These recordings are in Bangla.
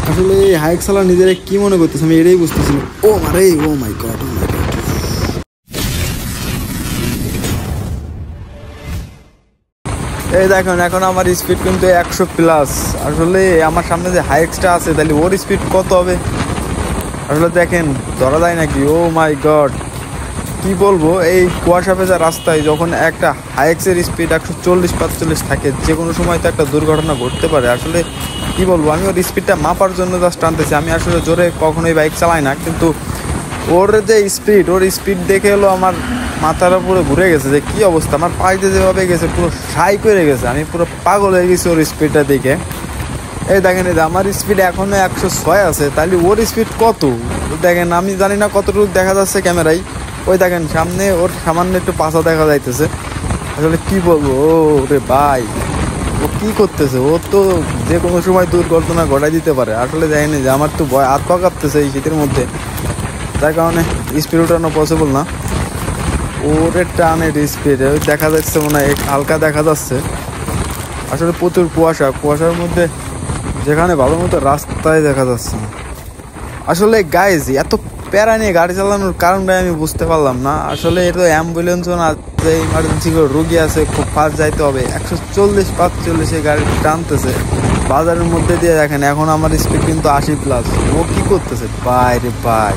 আসলে এই হাইক চালা নিজেরা কি মনে করতেছে আমি এটাই বুঝতেছি না। ও মারে, ও মাই গড, ও মাই গড। এই দেখুন এখন আমার স্পিড কিন্তু 100+। আসলে আমার সামনে যে হাইক্সটা আছে তাহলে ওর স্পিড কত হবে আসলে দেখেন, ধরা যায় নাকি? ও মাই গড, কি বলবো, এই কুয়াশা ভেজা রাস্তায় যখন একটা হাইক্সের স্পিড 140-145 থাকে, যে কোনো সময় তো একটা দুর্ঘটনা ঘটতে পারে। আসলে কি বলবো, আমি ওর স্পিডটা মাপার জন্য জাস্ট টানতেছি। আমি আসলে জোরে কখনোই বাইক চালাই না, কিন্তু ওর যে স্পিড, ওর স্পিড দেখে হলো আমার মাথার উপরে ঘুরে গেছে যে কি অবস্থা। আমার পায়ে যেভাবে গেছে পুরো সাই করে গেছে, আমি পুরো পাগল হয়ে গেছি ওর স্পিডটা দেখে। এই দেখেন, এই আমার স্পিড এখনো 106 আছে, তাহলে ওর স্পিড কত দেখেন। আমি জানি না কতটুকু দেখা যাচ্ছে ক্যামেরায়। ওই দেখেন সামনে ওর সামান্য একটু পাছা দেখা যাইতেছে। আসলে কি বলবো, ও রে ভাই, ও কি করতেছে? ও তো যে কোনো সময় দুর্ঘটনা ঘটাই দিতে পারে। আসলে যায়নি যে আমার তো ভয়, হাত পা কাঁপতেছে এই শীতের মধ্যে, যার কারণে স্পিড ওঠানো পসিবল না। ওরে টানের স্পিড ওই দেখা যাচ্ছে, মনে হয় হালকা দেখা যাচ্ছে। আসলে প্রচুর কুয়াশা, কুয়াশার মধ্যে যেখানে ভালো মতো রাস্তায় দেখা যাচ্ছে না। আসলে গাইজ এত প্যারা নিয়ে গাড়ি চালানোর কারণটাই আমি বুঝতে পারলাম না। আসলে এটা তো অ্যাম্বুলেন্সও না, যে ইমার্জেন্সি করে রুগী আছে, খুব ফাস্ট যাইতে হবে, 140-145 গাড়ি টানতেছে বাজারের মধ্যে দিয়ে। দেখেন এখন আমার স্পিড কিন্তু 80+। ও কি করতেছে ভাই রে ভাই,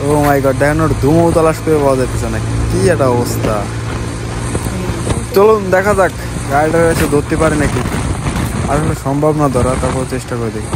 ও মাই গড, দেখেন ওর ধুমো তলাশ করে পাওয়া যাইতেছে না, কি একটা অবস্থা। চলুন দেখা যাক গাড়িটা এসে ধরতে পারে নাকি। আসলে সম্ভব না ধরা, তারপর চেষ্টা করে দেখি।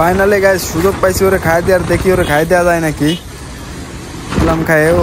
ফাইনালি গাইজ সুযোগ পাইছি ওরে খাই দেওয়ার, দেখি ওরে খাই দেওয়া যায় নাকি। খায় ও